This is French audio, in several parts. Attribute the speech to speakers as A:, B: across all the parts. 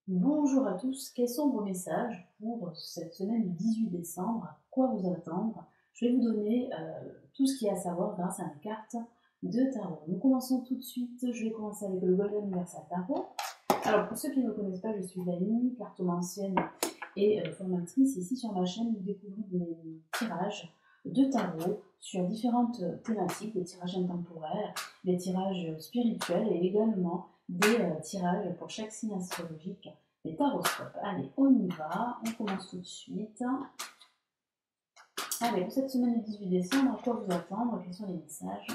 A: Bonjour à tous, quels sont vos messages pour cette semaine du 18 décembre? Quoi vous attendre? Je vais vous donner tout ce qu'il y a à savoir grâce à mes cartes de tarot. Nous commençons tout de suite, je vais commencer avec le Golden Universal Tarot. Alors pour ceux qui ne me connaissent pas, je suis Dani, cartomancienne et formatrice. Ici sur ma chaîne, vous découvrez des tirages de tarot sur différentes thématiques, des tirages intemporels, des tirages spirituels et également des tirages pour chaque signe astrologique, des taroscopes. Allez, on y va, on commence tout de suite. Allez, pour cette semaine du 18 décembre, à quoi vous attendre? Quels sont les messages?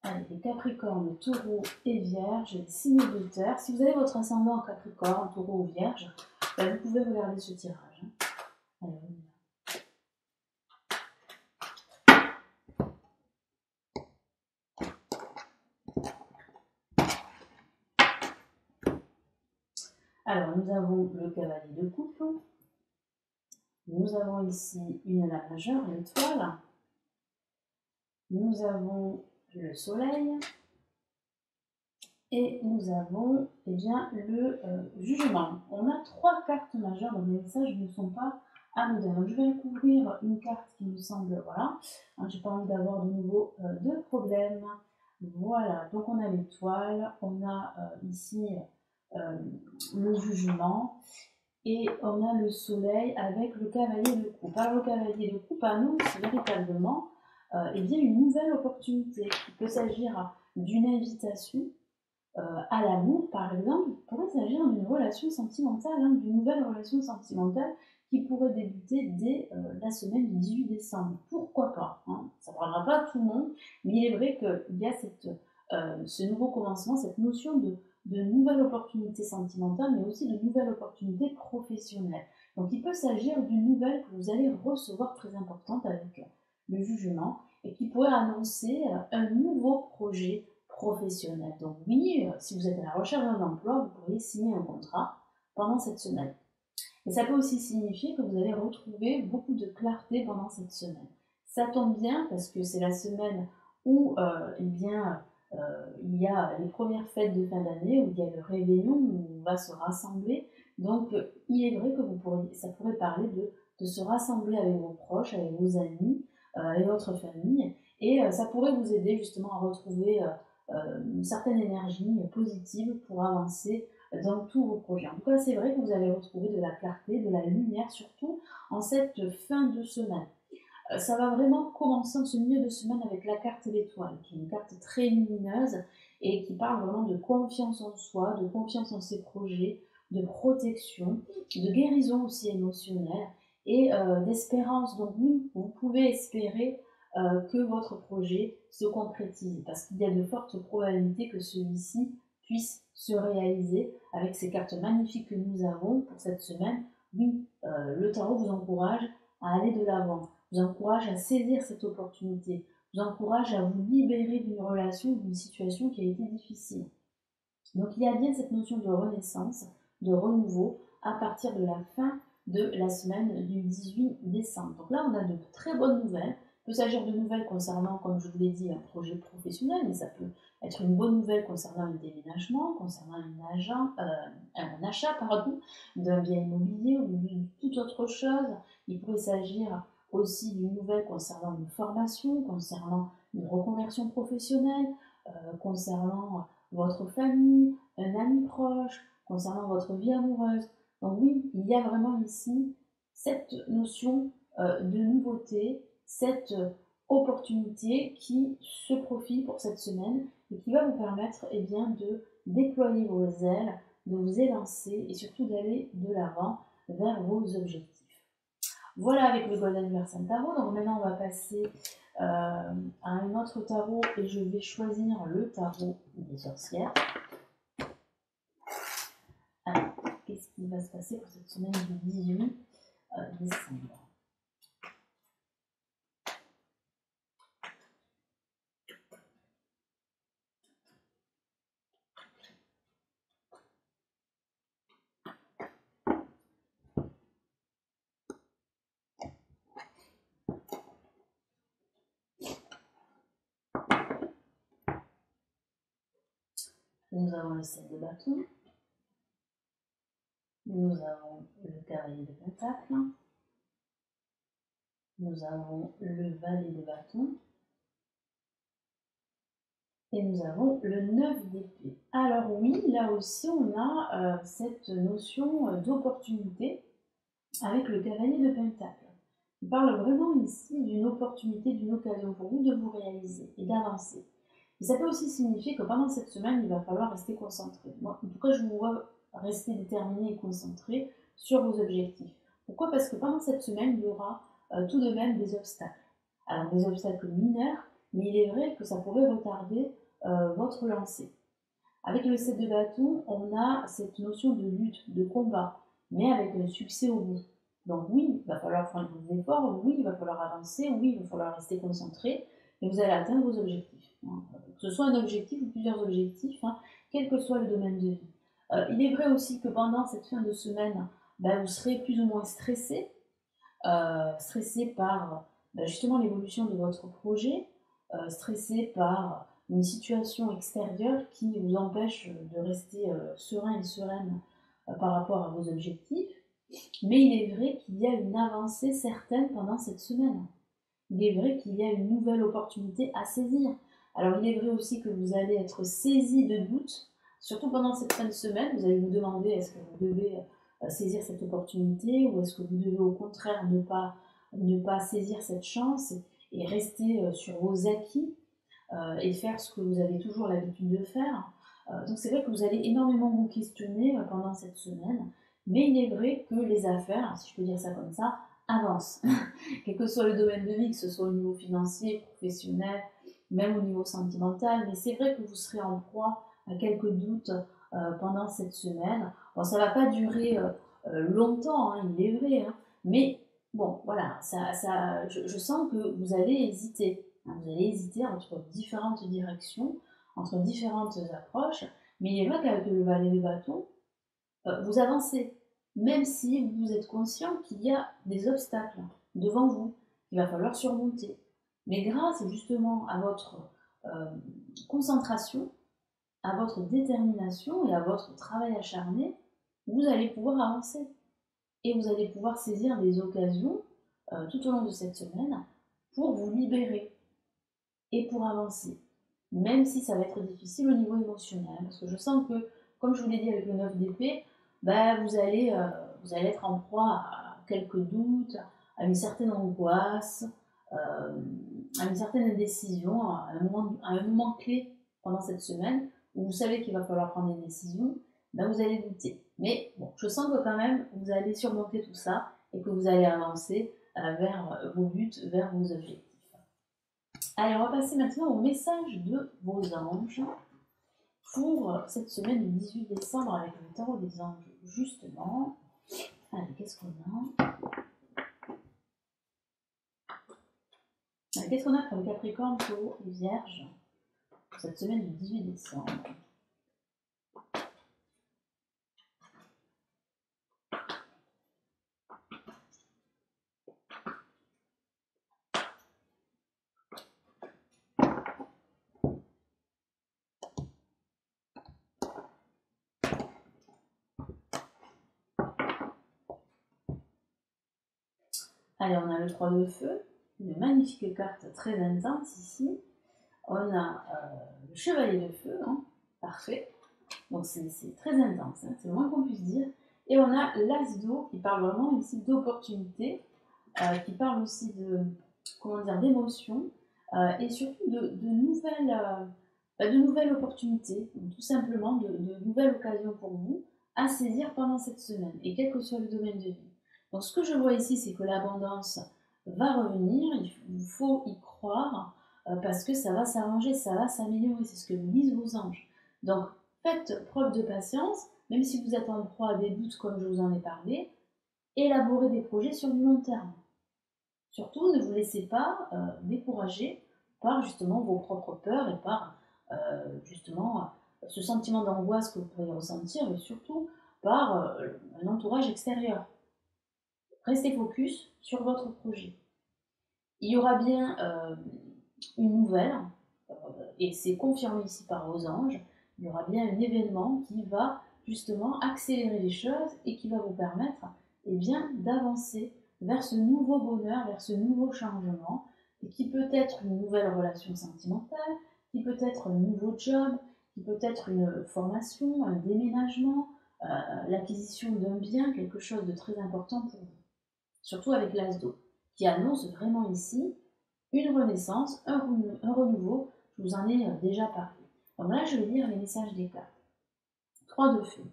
A: Allez, les Capricornes, Taureau et Vierge, les signes de terre. Si vous avez votre ascendant en Capricorne, Taureau ou Vierge, vous pouvez regarder ce tirage. Allez, on y va. Alors, nous avons le cavalier de coupe. Nous avons ici une lame majeure, l'étoile. Nous avons le soleil. Et nous avons le jugement. On a trois cartes majeures, donc les messages ne sont pas anodins. Donc je vais couvrir une carte qui me semble, voilà, j'ai pas envie d'avoir de nouveau de problème. Voilà, donc on a l'étoile, on a ici le jugement, et on a le soleil avec le cavalier de coupe. Alors le cavalier de coupe annonce véritablement une nouvelle opportunité. Il peut s'agir d'une invitation à l'amour, par exemple. Il pourrait s'agir d'une relation sentimentale, d'une nouvelle relation sentimentale qui pourrait débuter dès la semaine du 18 décembre. Pourquoi pas, ça ne parlera pas à tout le monde, mais il est vrai qu'il y a ce nouveau commencement, cette notion de nouvelle opportunité sentimentale, mais aussi de nouvelle opportunité professionnelle. Donc il peut s'agir d'une nouvelle que vous allez recevoir très importante avec le jugement et qui pourrait annoncer un nouveau projet professionnel. Donc oui, si vous êtes à la recherche d'un emploi, vous pourriez signer un contrat pendant cette semaine. Mais ça peut aussi signifier que vous allez retrouver beaucoup de clarté pendant cette semaine. Ça tombe bien parce que c'est la semaine où il y a les premières fêtes de fin d'année, où il y a le réveillon, où on va se rassembler. Donc il est vrai que ça pourrait parler de se rassembler avec vos proches, avec vos amis, avec votre famille. Et ça pourrait vous aider justement à retrouver une certaine énergie positive pour avancer dans tous vos projets. En tout cas, c'est vrai que vous allez retrouver de la clarté, de la lumière, surtout en cette fin de semaine. Ça va vraiment commencer en ce milieu de semaine avec la carte d'étoile, qui est une carte très lumineuse et qui parle vraiment de confiance en soi, de confiance en ses projets, de protection, de guérison aussi émotionnelle et d'espérance. Donc oui, vous pouvez espérer que votre projet se concrétise, parce qu'il y a de fortes probabilités que celui-ci puisse se réaliser avec ces cartes magnifiques que nous avons pour cette semaine. Oui, le tarot vous encourage à aller de l'avant, vous encourage à saisir cette opportunité, vous encourage à vous libérer d'une relation, d'une situation qui a été difficile. Donc il y a bien cette notion de renaissance, de renouveau à partir de la fin de la semaine du 18 décembre. Donc là, on a de très bonnes nouvelles. Il peut s'agir de nouvelles concernant, comme je vous l'ai dit, un projet professionnel, mais ça peut être une bonne nouvelle concernant un déménagement, concernant un achat d'un bien immobilier ou de toute autre chose. Il pourrait s'agir aussi d'une nouvelle concernant une formation, concernant une reconversion professionnelle, concernant votre famille, un ami proche, concernant votre vie amoureuse. Donc oui, il y a vraiment ici cette notion de nouveauté, cette opportunité qui se profile pour cette semaine et qui va vous permettre de déployer vos ailes, de vous élancer et surtout d'aller de l'avant vers vos objectifs. Voilà avec le Golden Universal Tarot. Donc maintenant on va passer à un autre tarot et je vais choisir le tarot des sorcières. Alors, qu'est-ce qui va se passer pour cette semaine du 18 décembre? Nous avons le 7 de bâton, Nous avons le cavalier de pentacle. Nous avons le valet de bâton. Et nous avons le 9 d'épée. Alors oui, là aussi on a cette notion d'opportunité avec le cavalier de pentacle. Il parle vraiment ici d'une opportunité, d'une occasion pour vous de vous réaliser et d'avancer. Et ça peut aussi signifier que pendant cette semaine, il va falloir rester concentré. Moi, en tout cas, je vous vois rester déterminé et concentré sur vos objectifs. Pourquoi? Parce que pendant cette semaine, il y aura tout de même des obstacles. Alors des obstacles mineurs, mais il est vrai que ça pourrait retarder votre lancée. Avec le 7 de bâton, on a cette notion de lutte, de combat, mais avec un succès au bout. Donc oui, il va falloir faire des efforts, oui, il va falloir avancer, oui, il va falloir rester concentré, mais vous allez atteindre vos objectifs. Que ce soit un objectif ou plusieurs objectifs, quel que soit le domaine de vie. Il est vrai aussi que pendant cette fin de semaine, vous serez plus ou moins stressé, stressé par justement l'évolution de votre projet, stressé par une situation extérieure qui vous empêche de rester serein et sereine par rapport à vos objectifs. Mais il est vrai qu'il y a une avancée certaine pendant cette semaine. Il est vrai qu'il y a une nouvelle opportunité à saisir. Alors il est vrai aussi que vous allez être saisi de doutes, surtout pendant cette fin de semaine. Vous allez vous demander est-ce que vous devez saisir cette opportunité ou est-ce que vous devez au contraire ne pas saisir cette chance et rester sur vos acquis et faire ce que vous avez toujours l'habitude de faire. Donc c'est vrai que vous allez énormément vous questionner pendant cette semaine, mais il est vrai que les affaires, si je peux dire ça comme ça, avancent. Quel que soit le domaine de vie, que ce soit au niveau financier, professionnel, même au niveau sentimental, mais c'est vrai que vous serez en proie à quelques doutes pendant cette semaine. Bon, ça ne va pas durer longtemps, il est vrai, mais bon, voilà, je sens que vous allez hésiter. Vous allez hésiter entre différentes directions, entre différentes approches, mais il est vrai qu'avec le valet de bâton, vous avancez, même si vous êtes conscient qu'il y a des obstacles devant vous, qu'il va falloir surmonter. Mais grâce justement à votre concentration, à votre détermination et à votre travail acharné, vous allez pouvoir avancer. Et vous allez pouvoir saisir des occasions tout au long de cette semaine pour vous libérer et pour avancer. Même si ça va être difficile au niveau émotionnel. Parce que je sens que, comme je vous l'ai dit avec le 9 d'épée, vous allez être en proie à quelques doutes, à une certaine angoisse, à une certaine indécision, à un moment clé pendant cette semaine, où vous savez qu'il va falloir prendre des décisions, vous allez douter. Mais bon, je sens que quand même, vous allez surmonter tout ça et que vous allez avancer vers vos buts, vers vos objectifs. Allez, on va passer maintenant au message de vos anges pour cette semaine du 18 décembre avec le tarot des anges, justement. Allez, qu'est-ce qu'on a? Allez, qu'est-ce qu'on a pour le Capricorne, Taureau et Vierge pour cette semaine du 18 décembre? Allez, on a le 3 de feu, une magnifique carte très intense ici. On a le chevalier de feu, parfait. Donc c'est très intense, c'est le moins qu'on puisse dire. Et on a l'as d'eau qui parle vraiment ici d'opportunité, qui parle aussi de, d'émotion et surtout de nouvelles opportunités, donc tout simplement de nouvelles occasions pour vous à saisir pendant cette semaine et quel que soit le domaine de vie. Donc ce que je vois ici, c'est que l'abondance va revenir, il faut y croire parce que ça va s'arranger, ça va s'améliorer, c'est ce que nous disent vos anges. Donc faites preuve de patience, même si vous êtes en proie à des doutes comme je vous en ai parlé, élaborez des projets sur du long terme. Surtout, ne vous laissez pas décourager par justement vos propres peurs et par justement ce sentiment d'angoisse que vous pourriez ressentir, mais surtout par un entourage extérieur. Restez focus sur votre projet. Il y aura bien une nouvelle, et c'est confirmé ici par vos anges, il y aura bien un événement qui va justement accélérer les choses et qui va vous permettre bien d'avancer vers ce nouveau bonheur, vers ce nouveau changement, et qui peut être une nouvelle relation sentimentale, qui peut être un nouveau job, qui peut être une formation, un déménagement, l'acquisition d'un bien, quelque chose de très important pour vous. Surtout avec l'As d'eau, qui annonce vraiment ici une renaissance, un renouveau. Je vous en ai déjà parlé. Donc là, je vais lire les messages des cartes. 3 de feu,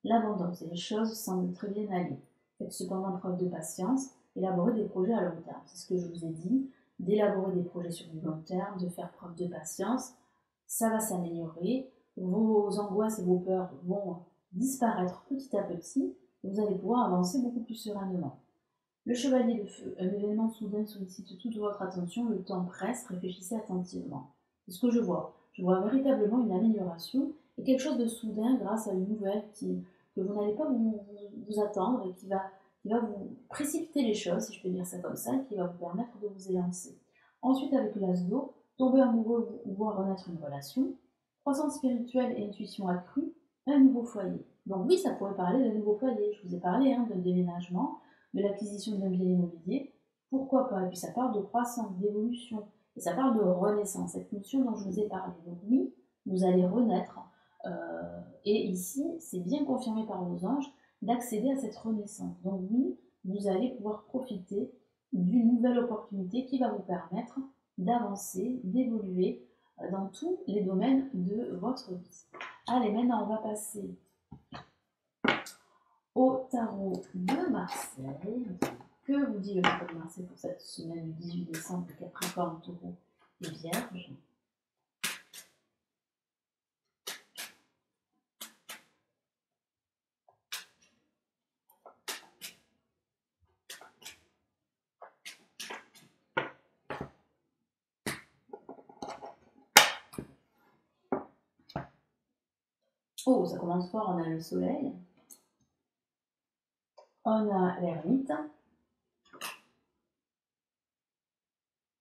A: l'abondance et les choses semblent très bien aller. Faites cependant preuve de patience, élaborez des projets à long terme. C'est ce que je vous ai dit, d'élaborer des projets sur du long terme, de faire preuve de patience. Ça va s'améliorer, vos angoisses et vos peurs vont disparaître petit à petit, et vous allez pouvoir avancer beaucoup plus sereinement. Le chevalier de feu, un événement soudain sollicite toute votre attention, le temps presse, réfléchissez attentivement. C'est ce que je vois. Je vois véritablement une amélioration et quelque chose de soudain grâce à une nouvelle que vous n'allez pas vous attendre et qui va vous précipiter les choses, si je peux dire ça comme ça, et qui va vous permettre de vous élancer. Ensuite, avec l'as d'eau, tomber amoureux ou voir renaître une relation, croissance spirituelle et intuition accrue, un nouveau foyer. Donc oui, ça pourrait parler d'un nouveau foyer. Je vous ai parlé d'un déménagement, de l'acquisition d'un bien immobilier, pourquoi pas. Et puis ça parle de croissance, d'évolution, et ça parle de renaissance, cette notion dont je vous ai parlé. Donc oui, vous allez renaître, et ici, c'est bien confirmé par vos anges, d'accéder à cette renaissance. Donc oui, vous allez pouvoir profiter d'une nouvelle opportunité qui va vous permettre d'avancer, d'évoluer dans tous les domaines de votre vie. Allez, maintenant on va passer au tarot de Marseille. Que vous dit le tarot de Marseille pour cette semaine du 18 décembre, Capricorne, Taureau et Vierge? Oh, ça commence fort, on a le soleil, on a l'ermite,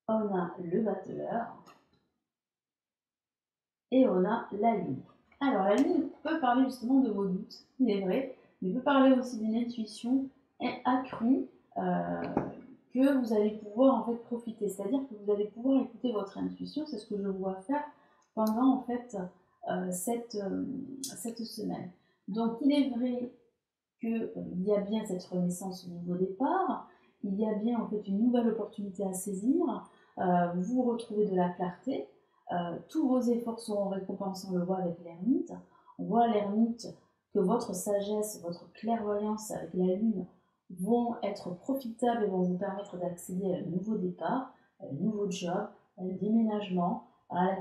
A: on a le battleur et on a la lune. Alors la lune peut parler justement de vos doutes, il est vrai, mais peut parler aussi d'une intuition accrue que vous allez pouvoir en fait profiter, c'est-à-dire que vous allez pouvoir écouter votre intuition, c'est ce que je vois faire pendant en fait cette semaine. Donc il est vrai qu'il y a bien cette renaissance au nouveau départ, il y a bien en fait une nouvelle opportunité à saisir, vous retrouvez de la clarté, tous vos efforts seront récompensés, on le voit avec l'ermite. On voit l'ermite que votre sagesse, votre clairvoyance avec la lune vont être profitables et vont vous permettre d'accéder à un nouveau départ, à un nouveau job, à un déménagement, à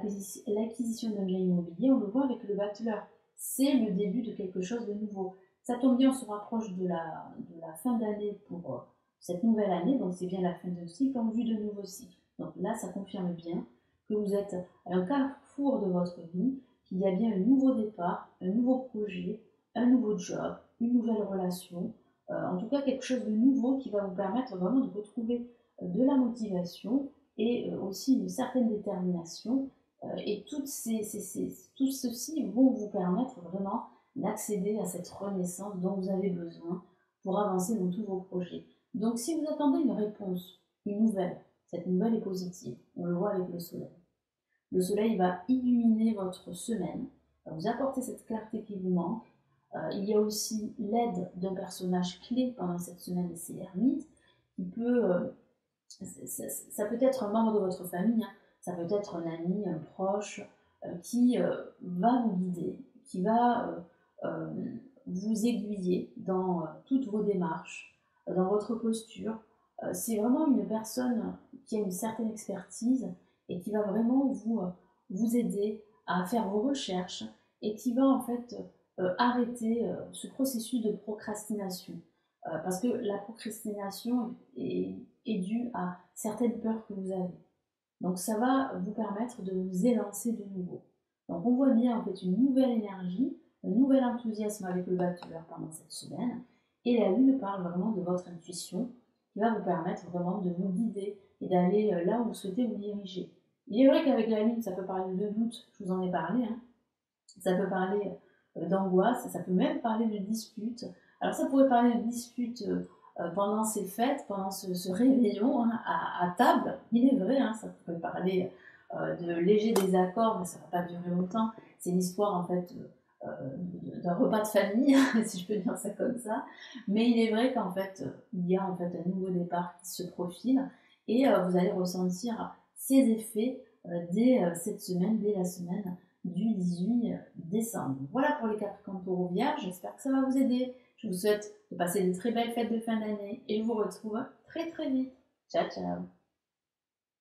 A: l'acquisition d'un bien immobilier. On le voit avec le battleur. C'est le début de quelque chose de nouveau. Ça tombe bien, on se rapproche de la fin d'année pour cette nouvelle année, donc c'est bien la fin d'un cycle en vue de nouveaux cycles. Donc là, ça confirme bien que vous êtes à un carrefour de votre vie, qu'il y a bien un nouveau départ, un nouveau projet, un nouveau job, une nouvelle relation, en tout cas quelque chose de nouveau qui va vous permettre vraiment de retrouver de la motivation et aussi une certaine détermination. Et tout ceci vont vous permettre vraiment d'accéder à cette renaissance dont vous avez besoin pour avancer dans tous vos projets. Donc si vous attendez une réponse, une nouvelle, cette nouvelle est positive, on le voit avec le soleil. Le soleil va illuminer votre semaine, va vous apporter cette clarté qui vous manque. Il y a aussi l'aide d'un personnage clé pendant cette semaine, et c'est l'ermite, qui peut, ça peut être un membre de votre famille, hein, ça peut être un ami, un proche, qui va vous guider, qui va vous aiguiller dans toutes vos démarches, dans votre posture. C'est vraiment une personne qui a une certaine expertise et qui va vraiment vous aider à faire vos recherches et qui va en fait arrêter ce processus de procrastination. Parce que la procrastination est due à certaines peurs que vous avez. Donc ça va vous permettre de vous élancer de nouveau. Donc on voit bien en fait une nouvelle énergie, un nouvel enthousiasme avec le battleur pendant cette semaine. Et la lune parle vraiment de votre intuition qui va vous permettre vraiment de vous guider et d'aller là où vous souhaitez vous diriger. Il est vrai qu'avec la lune, ça peut parler de doute, je vous en ai parlé. Hein. Ça peut parler d'angoisse, ça peut même parler de disputes. Alors ça pourrait parler de disputes pendant ces fêtes, pendant ce réveillon hein, à table. Il est vrai, hein, ça pourrait parler de légers désaccords, mais ça ne va pas durer longtemps. C'est l'histoire en fait d'un repas de famille, si je peux dire ça comme ça. Mais il est vrai qu'en fait, il y a en fait un nouveau départ qui se profile et vous allez ressentir ces effets dès cette semaine, dès la semaine du 18 décembre. Voilà pour les Capricornes Taureaux Vierges, j'espère que ça va vous aider. Je vous souhaite de passer de très belles fêtes de fin d'année et je vous retrouve très très vite. Ciao ciao.